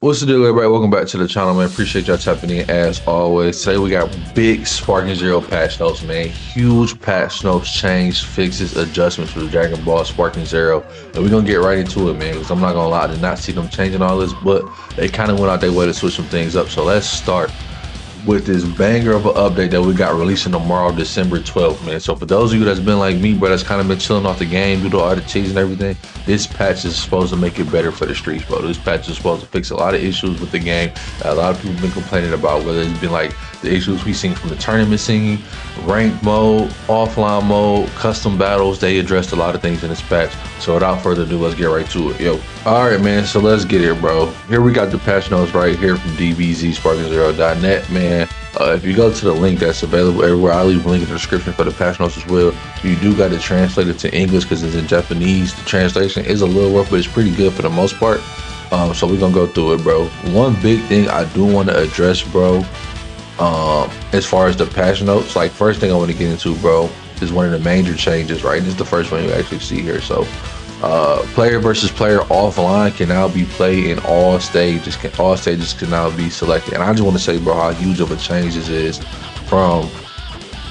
What's the deal, everybody? Welcome back to the channel, man. Appreciate y'all tapping in as always. Today we got big Sparking Zero patch notes, man. Huge patch notes, change, fixes, adjustments for the Dragon Ball Sparking Zero. And we're gonna get right into it, man, because I'm not gonna lie, I did not see them changing all this, but they kind of went out their way to switch some things up. So let's start with this banger of an update that we got releasing tomorrow, December 12th, man. So for those of you that's been like me, bro, that's kind of been chilling off the game due to all the cheese and everything, this patch is supposed to make it better for the streets, bro. This patch is supposed to fix a lot of issues with the game that a lot of people have been complaining about, whether it's been like the issues we seen from the tournament singing, ranked mode, offline mode, custom battles. They addressed a lot of things in this patch. So without further ado, let's get right to it. Yo. All right, man. So let's get here, bro. Here we got the patch notes right here from dbzsparkingzero.net, man. If you go to the link that's available everywhere, I'll leave a link in the description for the patch notes as well. You do got to translate it to English because it's in Japanese. The translation is a little rough, but it's pretty good for the most part. So we're gonna go through it, bro. One big thing I do want to address, bro, as far as the patch notes, like first thing I want to get into, bro, is one of the major changes, right? This is the first one you actually see here. So player versus player offline can now be played in all stages. All stages can now be selected. And I just want to say, bro, how huge of a change this is. From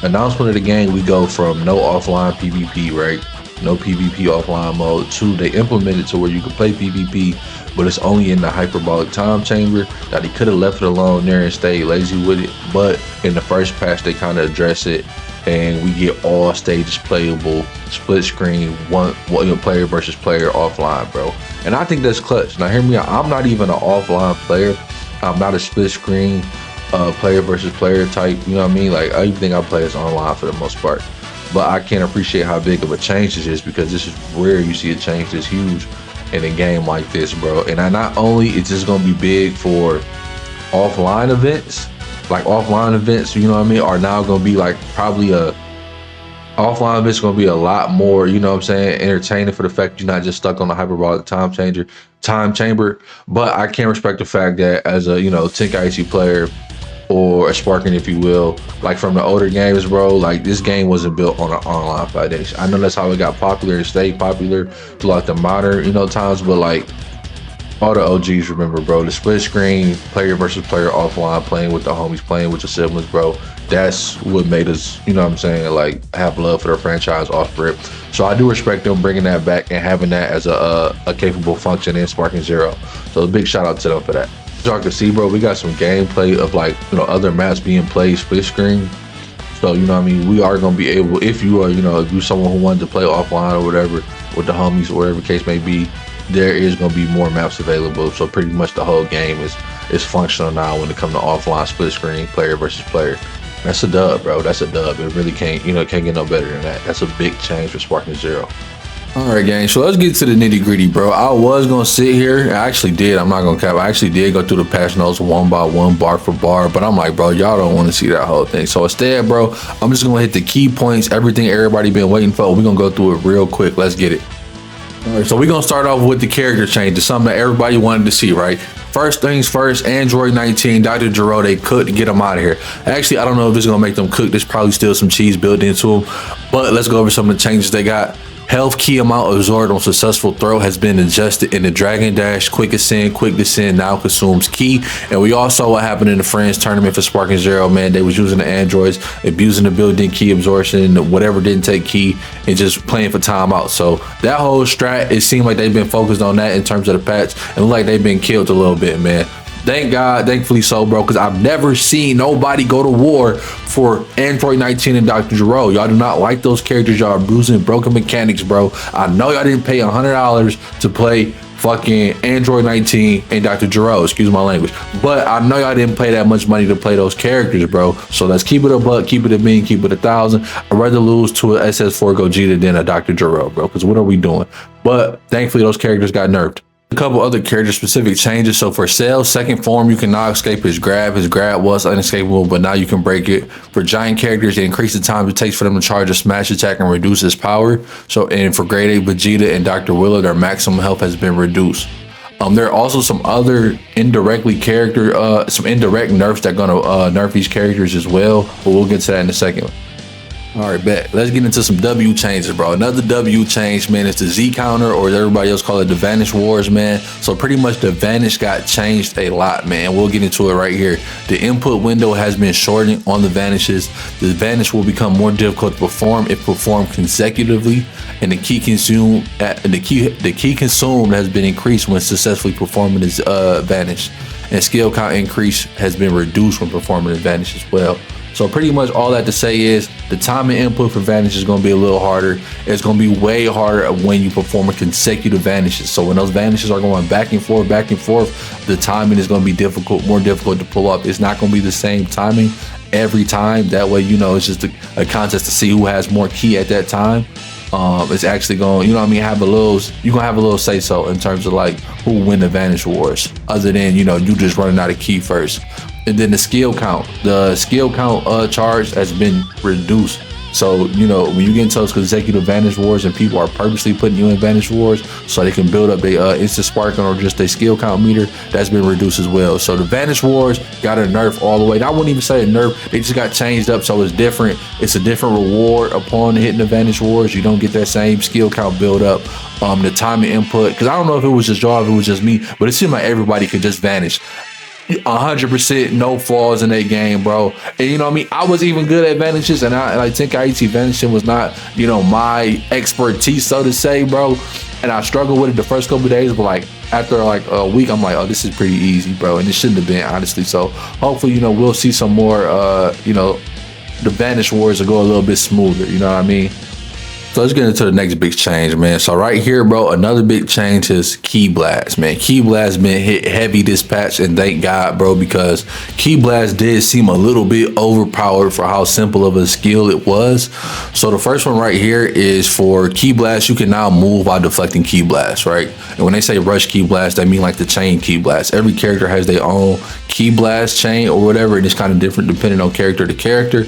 announcement of the game, we go from no offline PvP, right? No PvP offline mode, to they implemented to where you can play PvP, but it's only in the hyperbolic time chamber. That he could have left it alone there and stayed lazy with it. But in the first patch, they kind of address it, and we get all stages playable, split screen, one player versus player offline, bro. And I think that's clutch. Now hear me out, I'm not even an offline player. I'm not a split screen player versus player type, you know what I mean? Like everything I play is online for the most part. But I can't appreciate how big of a change this is, because this is rare you see a change this huge in a game like this, bro. And I not only it's just gonna be big for offline events, like offline events, you know what I mean, are now gonna be like probably a offline events gonna be a lot more, you know what I'm saying, entertaining, for the fact you're not just stuck on the hyperbolic time chamber. But I can't respect the fact that as a, you know, Tenkaichi player or a Sparking, if you will, like from the older games, bro, like this game wasn't built on an online foundation. I know that's how it got popular and stayed popular throughout the modern, you know, times, but like all the OGs remember, bro, the split screen, player versus player offline, playing with the homies, playing with your siblings, bro. That's what made us, you know what I'm saying, like have love for their franchise off rip. So I do respect them bringing that back and having that as a capable function in Sparking Zero. So a big shout out to them for that. As y'all can see, bro, we got some gameplay of like, you know, other maps being played split screen. So, you know what I mean, we are going to be able, if you are, you know, if you're someone who wanted to play offline or whatever with the homies or whatever case may be, there is going to be more maps available. So pretty much the whole game is functional now when it comes to offline split screen, player versus player. That's a dub, bro. That's a dub. It really can't, you know, can't get no better than that. That's a big change for Sparking Zero. All right, gang, so let's get to the nitty gritty, bro. I was gonna sit here, I actually did, I'm not gonna cap, I actually did go through the patch notes one by one, bar for bar, but I'm like, bro, y'all don't want to see that whole thing. So instead, bro, I'm just gonna hit the key points, everything everybody been waiting for. We're gonna go through it real quick. Let's get it. All right, so we're gonna start off with the character changes, something that everybody wanted to see, right? First things first, Android 19, Dr. Gero, they cooked to get them out of here. Actually, I don't know if this is gonna make them cook. There's probably still some cheese built into them, but let's go over some of the changes they got. Health key amount absorbed on successful throw has been adjusted in the Dragon Dash. Quick Ascend, Quick Descend now consumes key. And we all saw what happened in the Friends tournament for Sparking Zero, man. They was using the androids, abusing the built-in key absorption, whatever didn't take key, and just playing for timeout. So that whole strat, it seemed like they've been focused on that in terms of the patch, and like they've been killed a little bit, man. Thank God, thankfully so, bro, because I've never seen nobody go to war for Android 19 and Dr. Gero. Y'all do not like those characters. Y'all are bruising broken mechanics, bro. I know y'all didn't pay $100 to play fucking Android 19 and Dr. Gero, excuse my language, but I know y'all didn't pay that much money to play those characters, bro. So let's keep it a buck, keep it a bean, keep it 1,000. I'd rather lose to an SS4 Gogeta than a Dr. Gero, bro, because what are we doing? But thankfully those characters got nerfed. A couple other character specific changes. So for Cell's second form, you can now escape his grab. His grab was unescapable, but now you can break it. For giant characters, it increases the time it takes for them to charge a smash attack and reduce its power. So, and for grade 8 Vegeta and Dr. Willow, their maximum health has been reduced. There are also some other some indirect nerfs that are gonna nerf these characters as well, but we'll get to that in a second. All right, bet. Let's get into some W changes, bro. Another W change, man, is the Z counter, or as everybody else call it, the Vanish Wars, man. So pretty much the Vanish got changed a lot, man. We'll get into it right here. The input window has been shortened on the Vanishes. The Vanish will become more difficult to perform if performed consecutively, and the key consumed has been increased when successfully performing this Vanish, and skill count increase has been reduced when performing the Vanish as well. So pretty much all that to say is the time and input for Vanish is going to be a little harder. It's going to be way harder when you perform consecutive Vanishes. So when those Vanishes are going back and forth, the timing is going to be more difficult to pull off. It's not going to be the same timing every time. That way, you know, it's just a contest to see who has more key at that time. It's actually going, you know what I mean, you're gonna have a little say so in terms of like who win the Vanish Wars, other than, you know, you just running out of key first. And then the skill count charge has been reduced. So, you know, when you get into those consecutive Vanish Wars and people are purposely putting you in Vanish Wars so they can build up their instant sparking or just their skill count meter, that's been reduced as well. So the Vanish Wars got a nerf all the way. I wouldn't even say a nerf, they just got changed up, so it's different. It's a different reward upon hitting the Vanish Wars. You don't get that same skill count build up. The time and input, because I don't know if it was just y'all, if it was just me, but it seemed like everybody could just vanish 100%, no flaws in that game, bro. And you know what I mean, I was even good at Vanishes, and I like Tenkaichi vanishing was not, you know, my expertise, so to say, bro. And I struggled with it the first couple of days, but like after like a week, I'm like, oh, this is pretty easy, bro. And it shouldn't have been, honestly. So hopefully, you know, we'll see some more, you know, the Vanish Wars will go a little bit smoother, you know what I mean? So let's get into the next big change, man. So right here, bro, another big change is Ki Blast, man. Ki Blast been hit heavy this patch, and thank God, bro, because Ki Blast did seem a little bit overpowered for how simple of a skill it was. So the first one right here is for Ki Blast. You can now move while deflecting Ki Blast, right? And when they say rush Ki Blast, they mean like the chain Ki Blast. Every character has their own Ki Blast chain or whatever, and it's kind of different depending on character to character.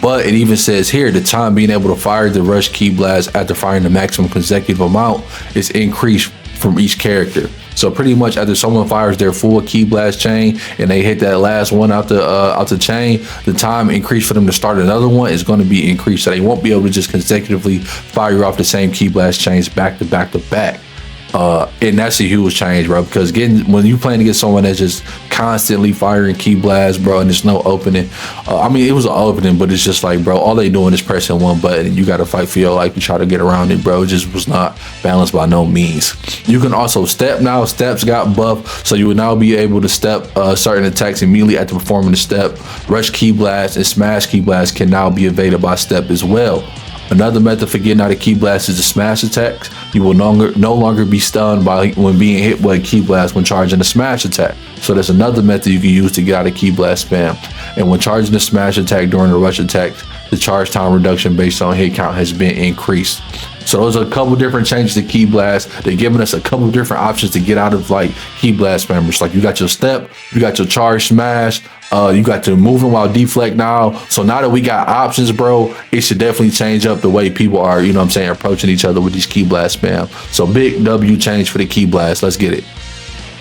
But it even says here, the time being able to fire the rush Ki Blast after firing the maximum consecutive amount is increased from each character. So pretty much after someone fires their full Ki Blast chain and they hit that last one out the chain, the time increased for them to start another one is going to be increased. So they won't be able to just consecutively fire off the same Ki Blast chains back to back to back. And that's a huge change, bro, because when you playing against someone that's just constantly firing Ki Blast, bro, and there's no opening. I mean, it was an opening, but it's just like, bro, all they doing is pressing one button and you got to fight for your life to try to get around it, bro. It just was not balanced by no means. You can also step now. Steps got buffed, so you will now be able to step certain attacks immediately after performing the step. Rush Ki Blast and smash Ki Blast can now be evaded by step as well. Another method for getting out of Ki Blast is the smash attacks. You will no longer be stunned when being hit by a Ki Blast when charging a smash attack. So that's another method you can use to get out of Ki Blast spam. And when charging the smash attack during the rush attack, the charge time reduction based on hit count has been increased. So those are a couple different changes to Ki Blast. They're giving us a couple different options to get out of like Ki Blast spammers. Like you got your step, you got your charge smash, you got your moving while deflect now. So now that we got options, bro, it should definitely change up the way people are, you know what I'm saying, approaching each other with these Ki Blast spam. So big W change for the Ki Blast. Let's get it.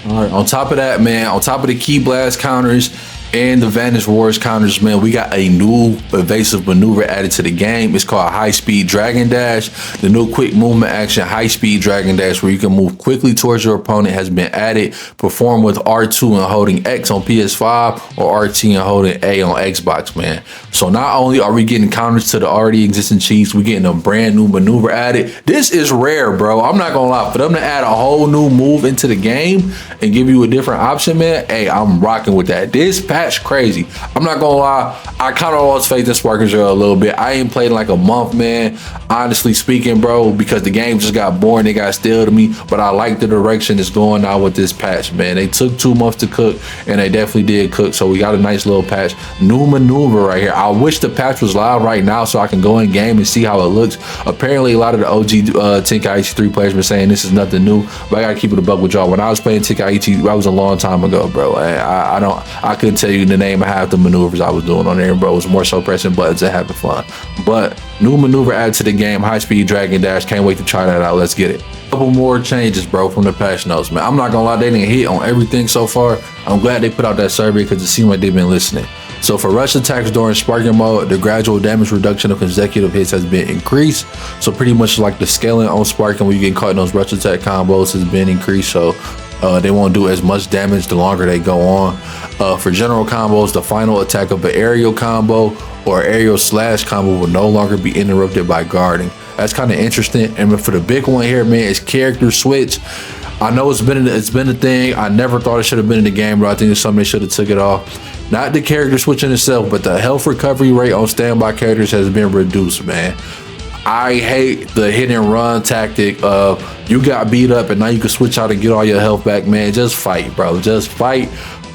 All right, on top of that, man, on top of the Ki Blast counters and the Vanish Wars counters, man, we got a new evasive maneuver added to the game. It's called High Speed Dragon Dash. The new quick movement action High Speed Dragon Dash, where you can move quickly towards your opponent, has been added. Perform with R2 and holding X on PS5 or RT and holding A on Xbox, man. So not only are we getting counters to the already existing cheats, we're getting a brand new maneuver added. This is rare, bro. I'm not gonna lie. For them to add a whole new move into the game and give you a different option, man, hey, I'm rocking with that. This patch crazy. I'm not gonna lie, I kind of lost faith in Sparking Zero a little bit. I ain't played in like a month, man, honestly speaking, bro, because the game just got boring. It got stale to me, but I like the direction it's going now with this patch, man. They took 2 months to cook, and they definitely did cook, so we got a nice little patch. New maneuver right here. I wish the patch was live right now so I can go in game and see how it looks. Apparently, a lot of the OG Tenkaichi 3 players been saying this is nothing new, but I gotta keep it a buck with y'all. When I was playing Tenkaichi, that was a long time ago, bro. I couldn't tell you the name of half the maneuvers I was doing on there, bro. It was more so pressing buttons and having fun. But new maneuver added to the game, High Speed Dragon Dash. Can't wait to try that out. Let's get it. Couple more changes, bro, from the patch notes, man. I'm not gonna lie, they didn't hit on everything so far. I'm glad they put out that survey because it seemed like they've been listening. So for rush attacks during sparking mode, the gradual damage reduction of consecutive hits has been increased. So pretty much like the scaling on sparking when you get caught in those rush attack combos has been increased. So they won't do as much damage the longer they go on. For general combos, the final attack of an aerial combo or aerial slash combo will no longer be interrupted by guarding. That's kind of interesting. And for the big one here, man, is character switch. I know it's been a thing. I never thought it should have been in the game, bro. I think it's something they should have took it off. Not the character switching itself, but the health recovery rate on standby characters has been reduced, man. I hate the hit and run tactic of you got beat up and now you can switch out and get all your health back, man. Just fight, bro. Just fight.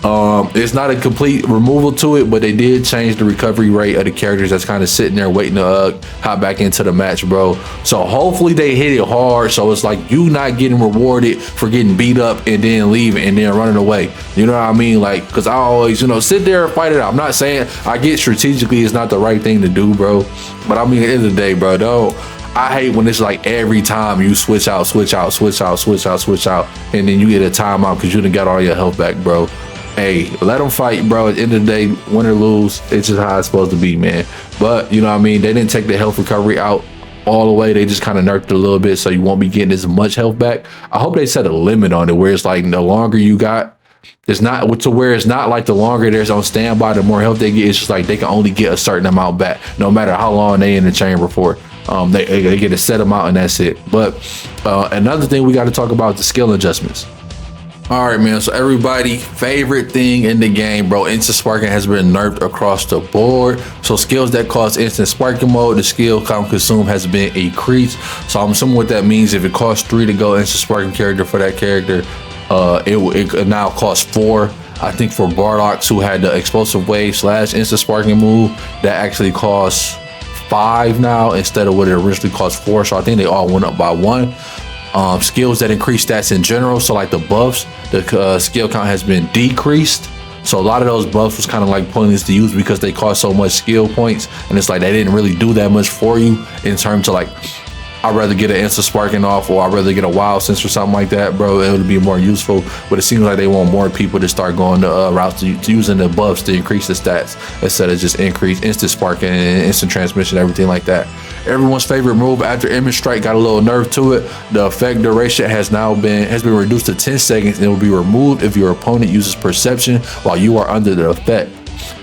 It's not a complete removal to it, but they did change the recovery rate of the characters that's kind of sitting there waiting to hop back into the match, bro. So hopefully they hit it hard, so it's like you not getting rewarded for getting beat up and then leaving and then running away. You know what I mean? Like, because I always, sit there and fight it out. I'm not saying I get strategically it's not the right thing to do, bro, but I mean at the end of the day, bro, I hate when it's like every time you switch out, and then you get a timeout because you done got all your health back, bro. Hey, let them fight, bro. At the end of the day, win or lose, it's just how it's supposed to be, man. But, you know what I mean? They didn't take the health recovery out all the way. They just kind of nerfed it a little bit so you won't be getting as much health back. I hope they set a limit on it where it's like the longer you got, it's not to where it's not like the longer there's on standby, the more health they get. It's just like they can only get a certain amount back no matter how long they in the chamber for. They get a set amount and that's it. But another thing we got to talk about is the skill adjustments. All right, man. So everybody, favorite thing in the game, bro, instant sparking has been nerfed across the board. So skills that cause instant sparking mode, the skill count consumed has been increased. So I'm assuming what that means, if it costs 3 to go instant sparking character for that character, it now costs 4. I think for Barlocks, who had the explosive wave / instant sparking move, that actually costs 5 now instead of what it originally cost 4. So I think they all went up by 1. Skills that increase stats in general, so like the buffs, the skill count has been decreased. So a lot of those buffs was kind of like pointless to use because they cost so much skill points, and it's like they didn't really do that much for you in terms of like, I'd rather get an instant sparking off or I'd rather get a wild sense or something like that, bro. It would be more useful, but it seems like they want more people to start going the routes to using the buffs to increase the stats instead of just increase instant sparking and instant transmission, everything like that. Everyone's favorite move after image strike got a little nerf to it. The effect duration has been reduced to 10 seconds and it will be removed if your opponent uses perception while you are under the effect.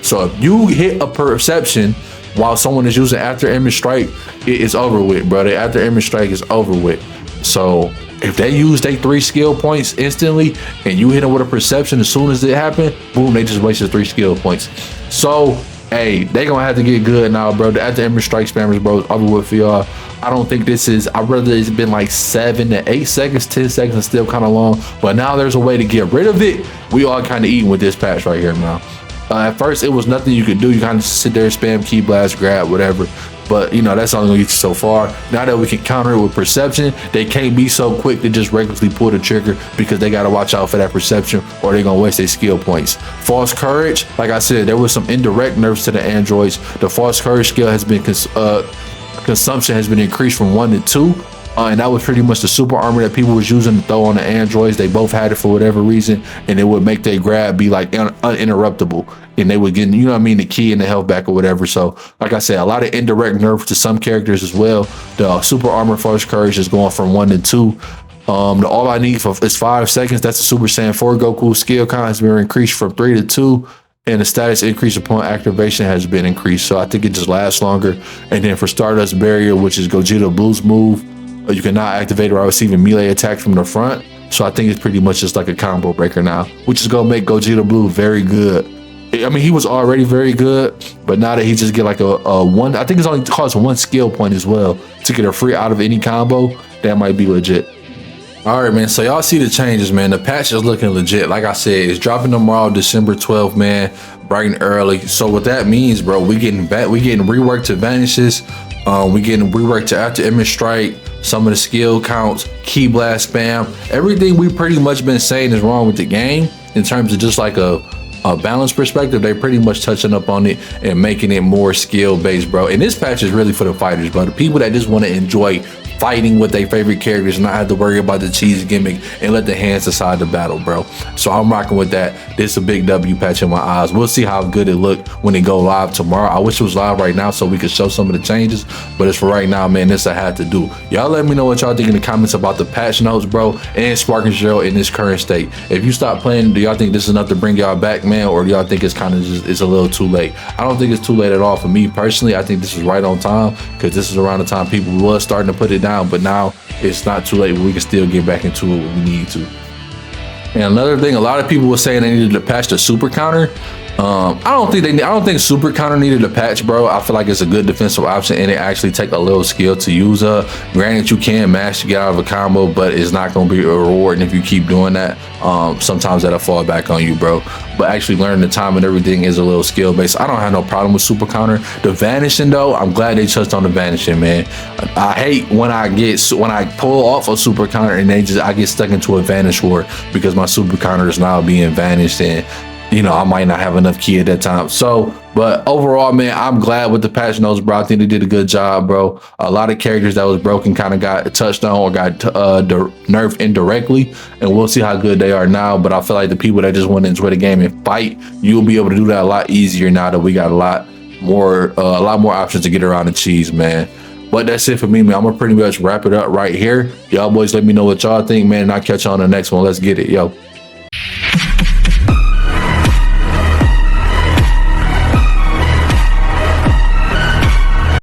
So if you hit a perception while someone is using after image strike, it is over with, bro. The after image strike is over with. So if they use their 3 skill points instantly and you hit them with a perception as soon as it happened, boom, they just wasted 3 skill points. So hey, they gonna have to get good now, bro. The after image strike spammers, bro, is over with for y'all. I don't think this is, I'd rather it's been like 7 to 8 seconds, 10 seconds is still kind of long, but now there's a way to get rid of it. We all kind of eating with this patch right here now. At first, it was nothing you could do. You kind of sit there, spam, key blast, grab, whatever. But, that's only going to get you so far. Now that we can counter it with perception, they can't be so quick to just recklessly pull the trigger because they got to watch out for that perception or they're going to waste their skill points. False courage, like I said, there was some indirect nerfs to the androids. The false courage skill has been, consumption has been increased from 1 to 2. And that was pretty much the super armor that people was using to throw on the androids. They both had it for whatever reason, and it would make their grab be like uninterruptible, and they would get, the key and the health back or whatever. So like I said, a lot of indirect nerfs to some characters as well. The super armor false courage is going from 1 to 2. The all I need is 5 seconds. That's the Super Saiyan 4 Goku skill count has been increased from 3 to 2. And the status increase upon activation has been increased. So I think it just lasts longer. And then for Stardust Barrier, which is Gogeta Blue's move, you cannot activate or receive a melee attack from the front. So I think it's pretty much just like a combo breaker now, which is gonna make Gogeta Blue very good. I mean, he was already very good, but now that he just get like a 1, I think it's only costs 1 skill point as well to get a free out of any combo. That might be legit. All right, man. So y'all see the changes, man. The patch is looking legit. Like I said, it's dropping tomorrow, December 12th, man, bright and early. So what that means, bro, we getting reworked to vanishes. We getting reworked to after image strike. Some of the skill counts, key blast spam, everything we pretty much been saying is wrong with the game in terms of just like a balance perspective. They pretty much touching up on it and making it more skill based, bro. And this patch is really for the fighters, bro. The people that just want to enjoy fighting with their favorite characters, not have to worry about the cheese gimmick, and let the hands decide the battle, bro. So I'm rocking with that. This is a big W patch in my eyes. We'll see how good it look when it go live tomorrow. I wish it was live right now so we could show some of the changes, but it's for right now, man. This I had to do. Y'all let me know what y'all think in the comments about the patch notes, bro, and Sparking Zero in this current state. If you stop playing, do y'all think this is enough to bring y'all back, man, or do y'all think it's kind of just, it's a little too late? I don't think it's too late at all for me personally. I think this is right on time, because this is around the time people was starting to put it down, but now it's not too late. We can still get back into it when we need to. And another thing, a lot of people were saying they needed to patch the super counter. I don't think super counter needed a patch, bro. I feel like it's a good defensive option, and it actually take a little skill to use. Granted, you can mash to get out of a combo, but it's not going to be a reward. And if you keep doing that, sometimes that'll fall back on you, bro. But actually learning the time and everything is a little skill based. I don't have no problem with super counter. The vanishing though, I'm glad they touched on the vanishing, man. I hate when I pull off a super counter and I get stuck into a vanish war because my super counter is now being vanished, and you know, I might not have enough key at that time. So, but overall, man, I'm glad with the patch notes, bro. I think they did a good job, bro. A lot of characters that was broken kind of got touched on or got nerfed indirectly, and we'll see how good they are now. But I feel like the people that just want to enjoy the game and fight, you'll be able to do that a lot easier now that we got a lot more options to get around the cheese, man. But that's it for me, man. I'm gonna pretty much wrap it up right here. Y'all boys let me know what y'all think, man, and I'll catch you on the next one. Let's get it, yo.